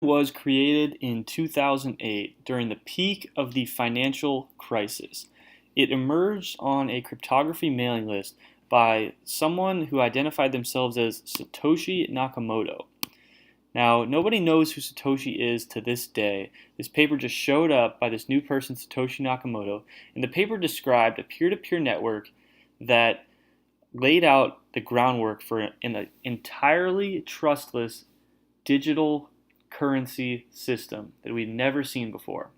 Was created in 2008 during the peak of the financial crisis. It emerged on a cryptography mailing list by someone who identified themselves as Satoshi Nakamoto. Now, nobody knows who Satoshi is to this day. This paper just showed up by this new person, Satoshi Nakamoto, and the paper described a peer to peer network that laid out the groundwork for an entirely trustless digital currency system that we'd never seen before.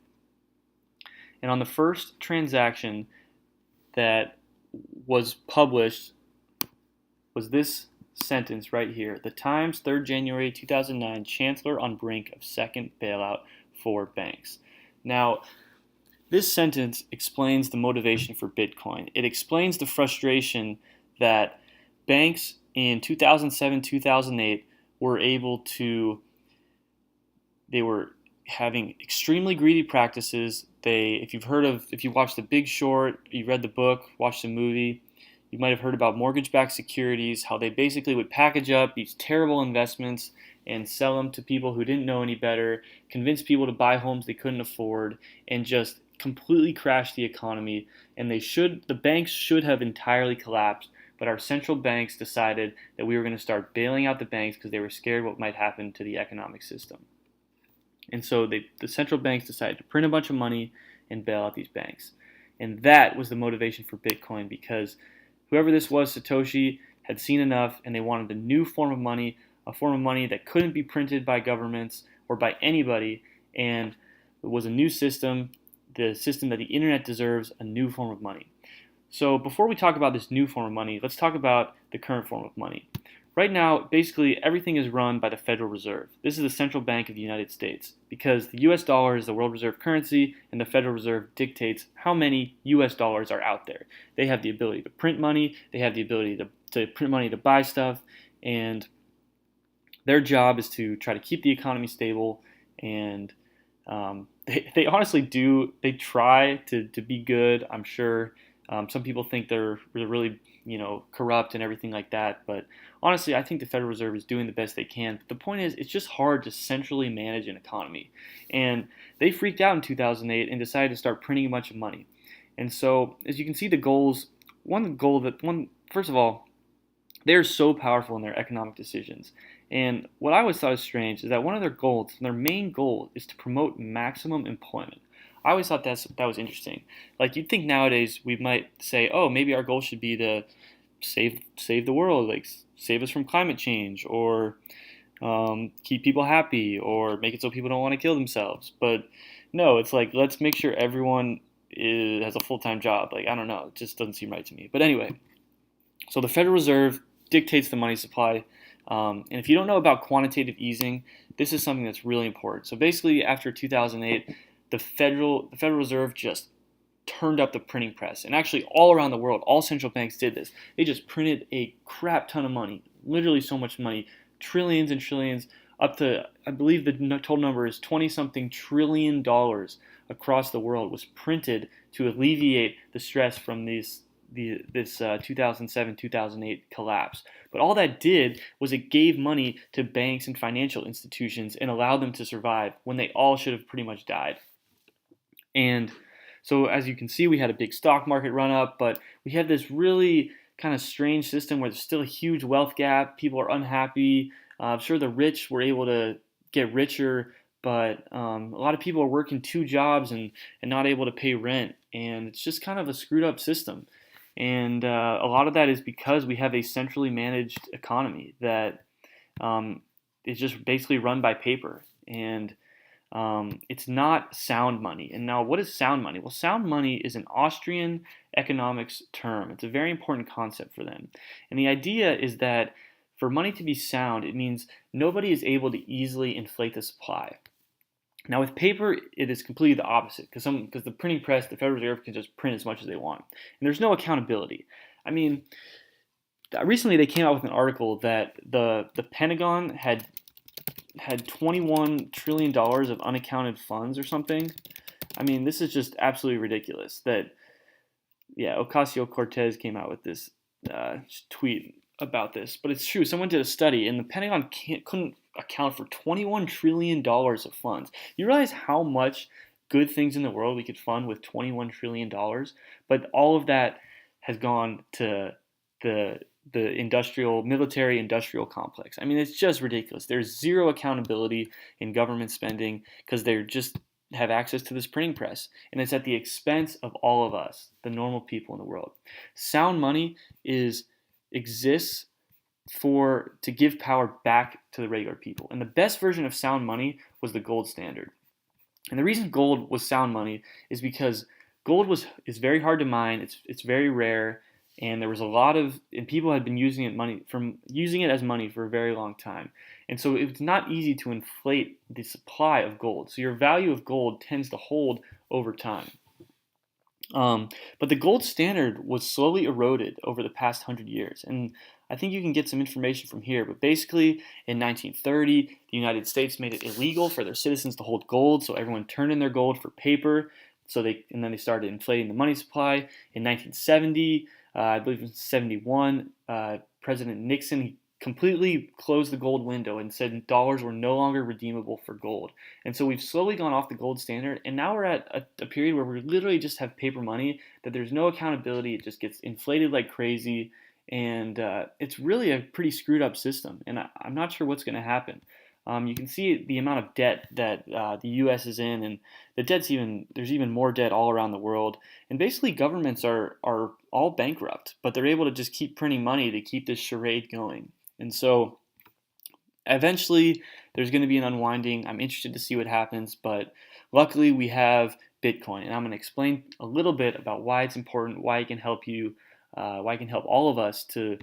And on the first transaction that was published was this sentence right here. The Times, 3rd January 2009, Chancellor on brink of second bailout for banks. Now, this sentence explains the motivation for Bitcoin. It explains the frustration that banks in 2007, 2008 were able to they were having extremely greedy practices. If you watched The Big Short, you read the book, watched the movie, you might have heard about mortgage-backed securities, how they basically would package up these terrible investments and sell them to people who didn't know any better, convince people to buy homes they couldn't afford, and just completely crash the economy. And the banks should have entirely collapsed, but our central banks decided that we were going to start bailing out the banks because they were scared what might happen to the economic system. And so the central banks decided to print a bunch of money and bail out these banks. And that was the motivation for Bitcoin, because whoever this was, Satoshi, had seen enough and they wanted a new form of money, a form of money that couldn't be printed by governments or by anybody. And it was a new system, the system that the internet deserves, a new form of money. So before we talk about this new form of money, let's talk about the current form of money. Right now, basically everything is run by the Federal Reserve. This is the central bank of the United States, because the US dollar is the world reserve currency and the Federal Reserve dictates how many US dollars are out there. They have the ability to print money, they have the ability to print money to buy stuff, and their job is to try to keep the economy stable. And they honestly do, they try to be good, I'm sure. Some people think they're really corrupt and everything like that. But honestly, I think the Federal Reserve is doing the best they can. But the point is, it's just hard to centrally manage an economy. And they freaked out in 2008 and decided to start printing a bunch of money. And so, as you can see, the goals, first of all, they're so powerful in their economic decisions. And what I always thought is strange is that one of their goals, their main goal, is to promote maximum employment. I always thought that was interesting. Like, you'd think nowadays we might say, oh, maybe our goal should be to save the world, like save us from climate change, or keep people happy, or make it so people don't want to kill themselves. But no, it's like, let's make sure everyone has a full-time job. Like, I don't know, it just doesn't seem right to me. But anyway, so the Federal Reserve dictates the money supply. And if you don't know about quantitative easing, this is something that's really important. So basically, after 2008, the Federal Reserve just turned up the printing press. And actually, all around the world, all central banks did this. They just printed a crap ton of money, literally so much money, trillions and trillions, up to, I believe the total number is 20-something trillion dollars across the world was printed to alleviate the stress from this 2007-2008 collapse. But all that did was it gave money to banks and financial institutions and allowed them to survive when they all should have pretty much died. And so, as you can see, we had a big stock market run up, but we had this really kind of strange system where there's still a huge wealth gap. People are unhappy. I'm sure the rich were able to get richer, but a lot of people are working two jobs and not able to pay rent. And it's just kind of a screwed up system. And a lot of that is because we have a centrally managed economy that is just basically run by paper. And it's not sound money. And now, what is sound money? Well, sound money is an Austrian economics term. It's a very important concept for them. And the idea is that for money to be sound, it means nobody is able to easily inflate the supply. Now, with paper, it is completely the opposite, because the printing press, the Federal Reserve, can just print as much as they want, and there's no accountability. I mean, recently they came out with an article that the Pentagon had $21 trillion of unaccounted funds or something. I mean, this is just absolutely ridiculous. Ocasio-Cortez came out with this tweet about this, but it's true. Someone did a study, and the Pentagon couldn't account for $21 trillion of funds. You realize how much good things in the world we could fund with $21 trillion, but all of that has gone to the military industrial complex. I mean, it's just ridiculous. There's zero accountability in government spending because they're just have access to this printing press, and it's at the expense of all of us, the normal people in the world. Sound money exists to give power back to the regular people, and the best version of sound money was the gold standard. And the reason gold was sound money is because gold is very hard to mine. It's very rare, and there was and people had been using it as money for a very long time. And so it's not easy to inflate the supply of gold. So your value of gold tends to hold over time. But the gold standard was slowly eroded over the past 100 years. And I think you can get some information from here. But basically, in 1930, the United States made it illegal for their citizens to hold gold. So everyone turned in their gold for paper. And then they started inflating the money supply. In 1970, I believe it was 71, President Nixon completely closed the gold window and said dollars were no longer redeemable for gold. And so we've slowly gone off the gold standard, and now we're at a period where we literally just have paper money, that there's no accountability, it just gets inflated like crazy, and it's really a pretty screwed up system, and I'm not sure what's going to happen. You can see the amount of debt that the U.S. is in, and there's even more debt all around the world. And basically, governments are all bankrupt, but they're able to just keep printing money to keep this charade going. And so, eventually, there's going to be an unwinding. I'm interested to see what happens, but luckily, we have Bitcoin, and I'm going to explain a little bit about why it's important, why it can help you, why it can help all of us to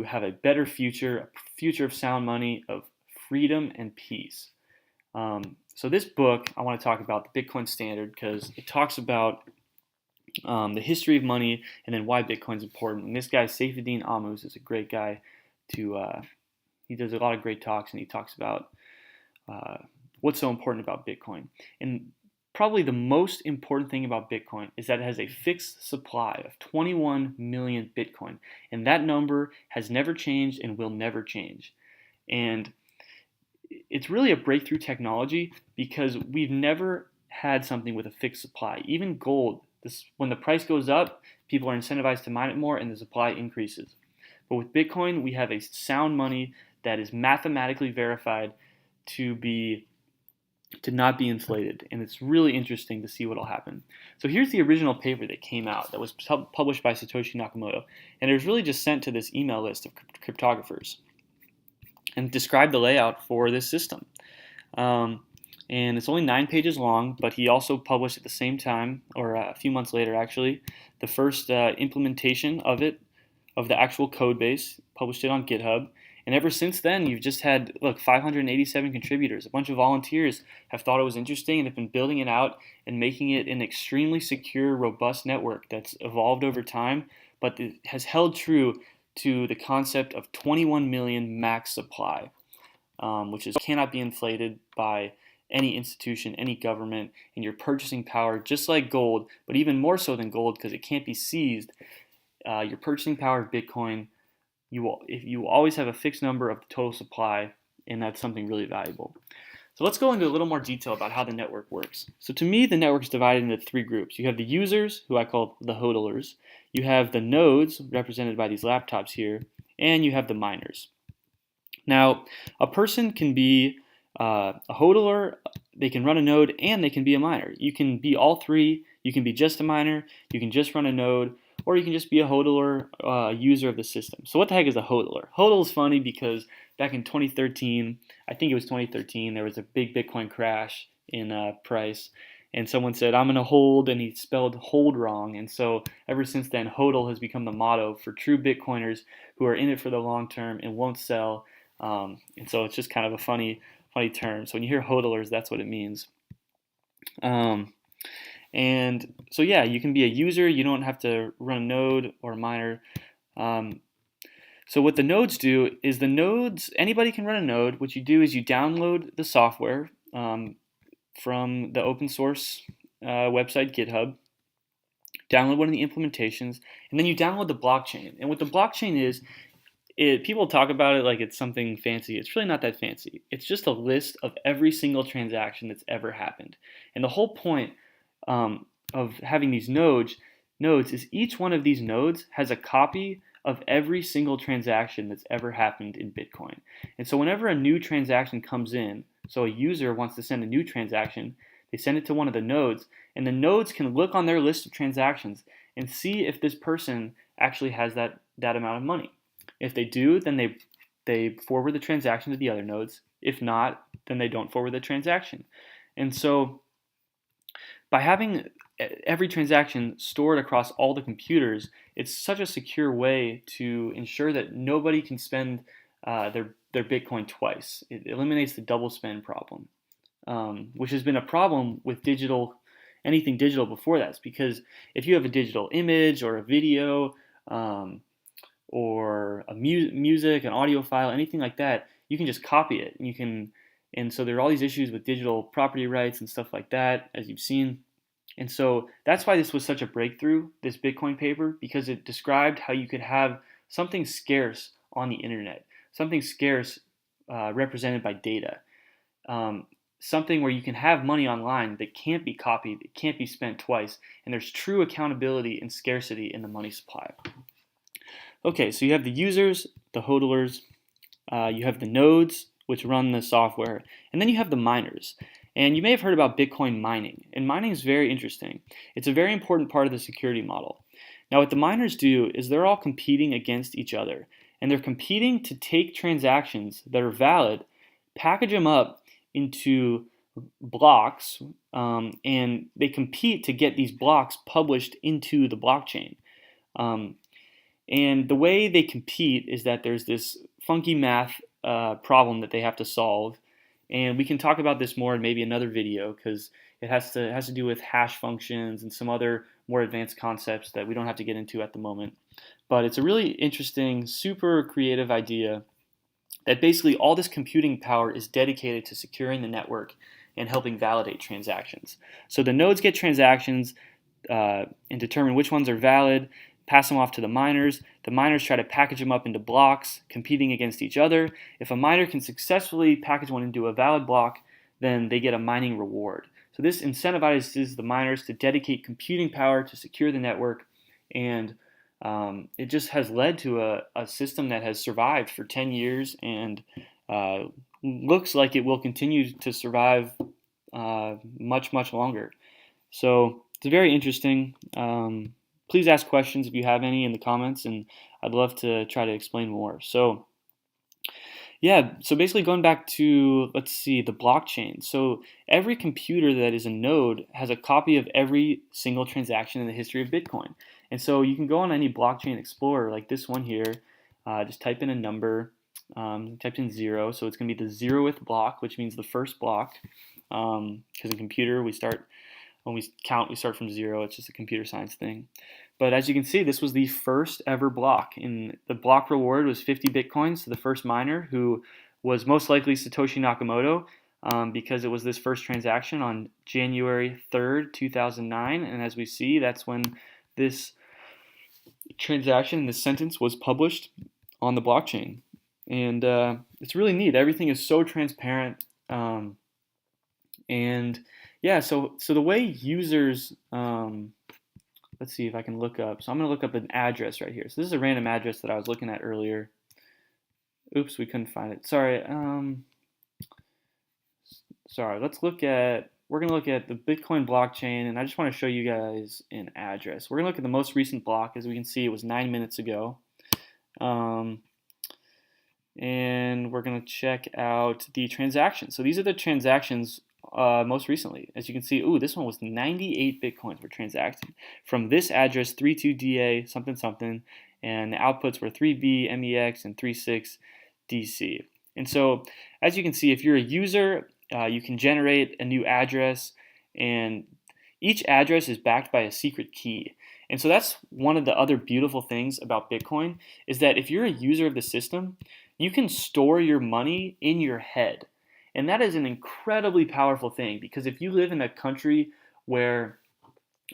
have a better future, a future of sound money, of freedom and peace. So this book, I want to talk about the Bitcoin standard because it talks about the history of money and then why Bitcoin's important. And this guy, Saifedean Ammous, is a great guy he does a lot of great talks, and he talks about what's so important about Bitcoin. And probably the most important thing about Bitcoin is that it has a fixed supply of 21 million Bitcoin. And that number has never changed and will never change. And it's really a breakthrough technology because we've never had something with a fixed supply. Even gold, when the price goes up, people are incentivized to mine it more and the supply increases. But with Bitcoin, we have a sound money that is mathematically verified to not be inflated. And it's really interesting to see what will happen. So here's the original paper that came out that was published by Satoshi Nakamoto. And it was really just sent to this email list of cryptographers and described the layout for this system. And it's only 9 pages long, but he also published at the same time, or a few months later actually, the first implementation of the actual code base, published it on GitHub. And ever since then, you've just had, 587 contributors. A bunch of volunteers have thought it was interesting and have been building it out and making it an extremely secure, robust network that's evolved over time, but it has held true to the concept of 21 million max supply, which cannot be inflated by any institution, any government, and your purchasing power, just like gold, but even more so than gold because it can't be seized. Your purchasing power of Bitcoin, you always have a fixed number of the total supply, and that's something really valuable. So let's go into a little more detail about how the network works. So to me, the network is divided into 3 groups. You have the users, who I call the hodlers. You have the nodes, represented by these laptops here, and you have the miners. Now, a person can be a hodler, they can run a node, and they can be a miner. You can be all 3. You can be just a miner, you can just run a node, or you can just be a hodler, user of the system. So what the heck is a hodler? Hodl is funny because back in 2013, I think it was 2013, there was a big Bitcoin crash in price, and someone said, I'm going to hold, and he spelled hold wrong. And so ever since then, hodl has become the motto for true Bitcoiners who are in it for the long term and won't sell. And so it's just kind of a funny term. So when you hear hodlers, that's what it means. And so yeah, you can be a user. You don't have to run a node or a miner. So what the nodes do is anybody can run a node. What you do is you download the software from the open source website GitHub, download one of the implementations, and then you download the blockchain. And what the blockchain is, People talk about it like it's something fancy. It's really not that fancy. It's just a list of every single transaction that's ever happened. And the whole point of having these nodes is each one of these nodes has a copy of every single transaction that's ever happened in Bitcoin. And so whenever a new transaction comes in, so a user wants to send a new transaction, they send it to one of the nodes, and the nodes can look on their list of transactions and see if this person actually has that amount of money. If they do, then they forward the transaction to the other nodes. If not, then they don't forward the transaction. And so by having every transaction stored across all the computers, it's such a secure way to ensure that nobody can spend their Bitcoin twice. It eliminates the double spend problem, which has been a problem with anything digital before that. Because if you have a digital image or a video, or a music, an audio file, anything like that, you can just copy it. And so there are all these issues with digital property rights and stuff like that, as you've seen. And so that's why this was such a breakthrough, this Bitcoin paper, because it described how you could have something scarce on the internet, something scarce represented by data, something where you can have money online that can't be copied, it can't be spent twice, and there's true accountability and scarcity in the money supply. Okay, so you have the users, the hodlers, you have the nodes, which run the software, and then you have the miners. And you may have heard about Bitcoin mining, and mining is very interesting. It's a very important part of the security model. Now, what the miners do is they're all competing against each other, and they're competing to take transactions that are valid, package them up into blocks, and they compete to get these blocks published into the blockchain. And the way they compete is that there's this funky math problem that they have to solve. And we can talk about this more in maybe another video because it has to do with hash functions and some other more advanced concepts that we don't have to get into at the moment. But it's a really interesting, super creative idea that basically all this computing power is dedicated to securing the network and helping validate transactions. So the nodes get transactions and determine which ones are valid, pass them off to the miners. The miners try to package them up into blocks, competing against each other. If a miner can successfully package one into a valid block, then they get a mining reward. So this incentivizes the miners to dedicate computing power to secure the network, and it just has led to a system that has survived for 10 years and looks like it will continue to survive much, much longer. So it's very interesting. Please ask questions if you have any in the comments, and I'd love to try to explain more. So basically going back to, let's see, the blockchain. So every computer that is a node has a copy of every single transaction in the history of Bitcoin. And so you can go on any blockchain explorer like this one here, just type in a number, typed in 0, so it's going to be the 0th block, which means the first block, because in computer when we count, we start from 0. It's just a computer science thing. But as you can see, this was the first ever block. And the block reward was 50 Bitcoins to the first miner, who was most likely Satoshi Nakamoto, because it was this first transaction on January 3rd, 2009. And as we see, that's when this transaction, this sentence, was published on the blockchain. And it's really neat. Everything is so transparent. So the way users, let's see if I can look up. So I'm going to look up an address right here. So this is a random address that I was looking at earlier. Oops, we couldn't find it. Sorry. We're going to look at the Bitcoin blockchain, and I just want to show you guys an address. We're going to look at the most recent block. As we can see, it was 9 minutes ago. And we're going to check out the transactions. So these are the transactions most recently. As you can see, this one was 98 Bitcoins were transacted from this address, 32DA something something, and the outputs were 3B, MEX, and 36 DC. And so, as you can see, if you're a user, you can generate a new address, and each address is backed by a secret key. And so that's one of the other beautiful things about Bitcoin, is that if you're a user of the system, you can store your money in your head. And that is an incredibly powerful thing, because if you live in a country where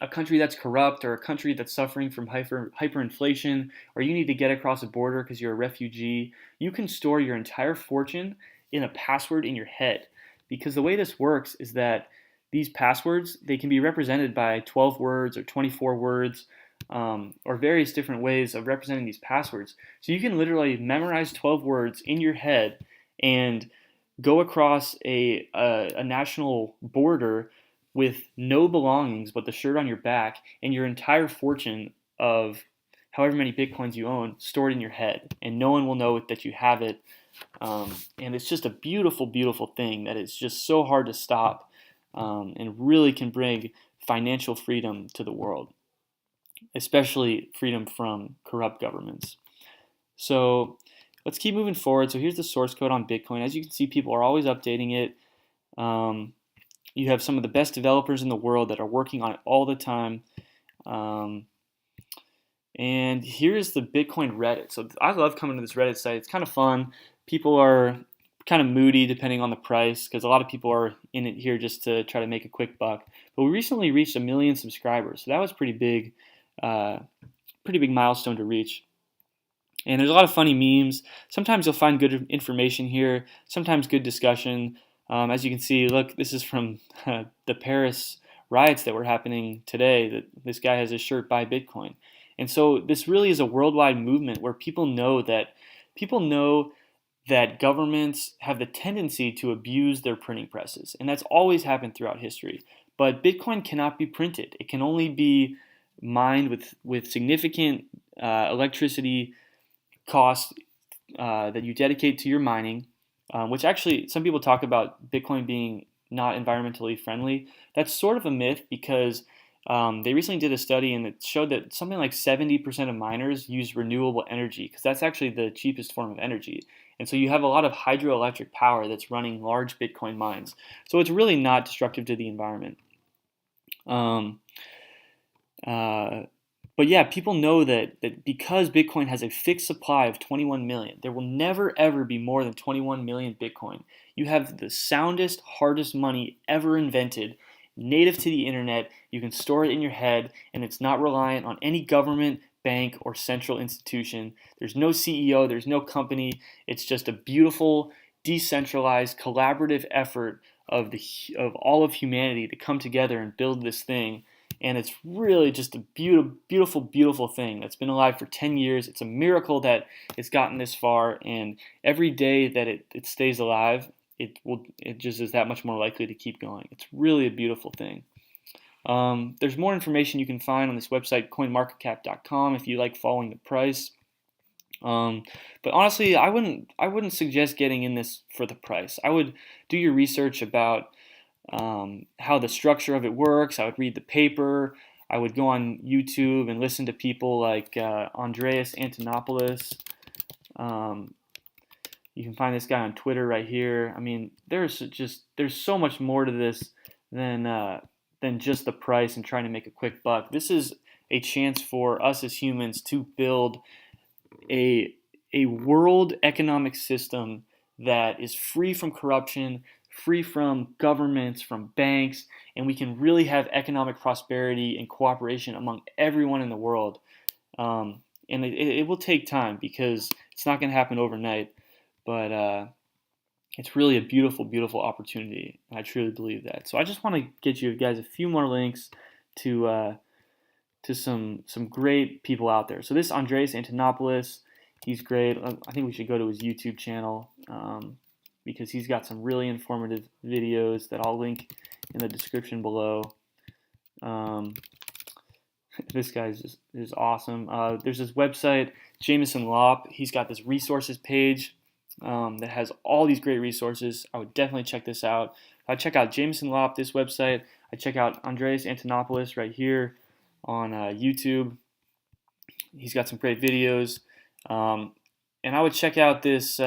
a country that's corrupt or a country that's suffering from hyperinflation, or you need to get across a border because you're a refugee, you can store your entire fortune in a password in your head. Because the way this works is that these passwords, they can be represented by 12 words or 24 words, or various different ways of representing these passwords. So you can literally memorize 12 words in your head and go across a national border with no belongings but the shirt on your back and your entire fortune of however many bitcoins you own stored in your head, and no one will know that you have it. And it's just a beautiful, beautiful thing that is just so hard to stop, and really can bring financial freedom to the world, especially freedom from corrupt governments. So let's keep moving forward. So here's the source code on Bitcoin. As you can see, people are always updating it. You have some of the best developers in the world that are working on it all the time. And here's the Bitcoin Reddit. So I love coming to this Reddit site. It's kind of fun. People are kind of moody depending on the price, because a lot of people are in it here just to try to make a quick buck. But we recently reached 1 million subscribers, so that was pretty big milestone to reach. And there's a lot of funny memes. Sometimes you'll find good information here, sometimes good discussion. As you can see, look, this is from the Paris riots that were happening today. That this guy has his shirt "Buy Bitcoin," and so this really is a worldwide movement where people know that governments have the tendency to abuse their printing presses, and that's always happened throughout history. But Bitcoin cannot be printed; it can only be mined with significant electricity costs that you dedicate to your mining. Which actually, some people talk about Bitcoin being not environmentally friendly. That's sort of a myth, because they recently did a study and it showed that something like 70% of miners use renewable energy, because that's actually the cheapest form of energy. And so you have a lot of hydroelectric power that's running large Bitcoin mines. So it's really not destructive to the environment. But yeah, people know that because Bitcoin has a fixed supply of 21 million, there will never ever be more than 21 million Bitcoin. You have the soundest, hardest money ever invented, native to the internet. You can store it in your head, and it's not reliant on any government, bank, or central institution. There's no CEO, there's no company. It's just a beautiful, decentralized, collaborative effort of all of humanity to come together and build this thing. And it's really just a beautiful, beautiful thing that's been alive for 10 years. It's a miracle that it's gotten this far, and every day that it stays alive, it just is that much more likely to keep going. It's really a beautiful thing. There's more information you can find on this website, coinmarketcap.com, if you like following the price. But honestly, I wouldn't suggest getting in this for the price. I would do your research about how the structure of it works. I would read the paper. I would go on YouTube and listen to people like Andreas Antonopoulos. You can find this guy on Twitter right here. I mean, there's so much more to this than just the price and trying to make a quick buck. This is a chance for us as humans to build a world economic system that is free from corruption, free from governments, from banks, and we can really have economic prosperity and cooperation among everyone in the world. And it will take time, because it's not going to happen overnight, but it's really a beautiful, beautiful opportunity, and I truly believe that. So I just want to get you guys a few more links to some great people out there. So this Andreas Antonopoulos, he's great. I think we should go to his YouTube channel, because he's got some really informative videos that I'll link in the description below. This guy is awesome. There's this website, Jameson Lopp. He's got this resources page that has all these great resources. I would definitely check this out. I check out Jameson Lopp, this website. I check out Andreas Antonopoulos right here on YouTube. He's got some great videos. And I would check out this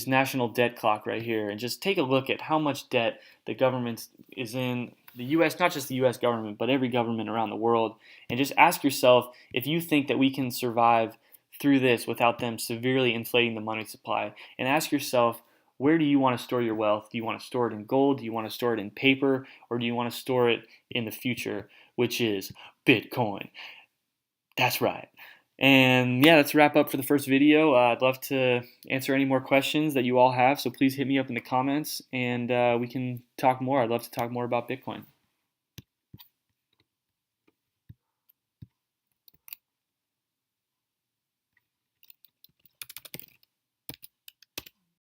national debt clock right here, and just take a look at how much debt the government is in, the U.S., not just the U.S. government, but every government around the world, and just ask yourself if you think that we can survive through this without them severely inflating the money supply, and ask yourself, where do you want to store your wealth? Do you want to store it in gold? Do you want to store it in paper? Or do you want to store it in the future, which is Bitcoin? That's right. And yeah, that's a wrap up for the first video. I'd love to answer any more questions that you all have, so please hit me up in the comments and we can talk more. I'd love to talk more about Bitcoin.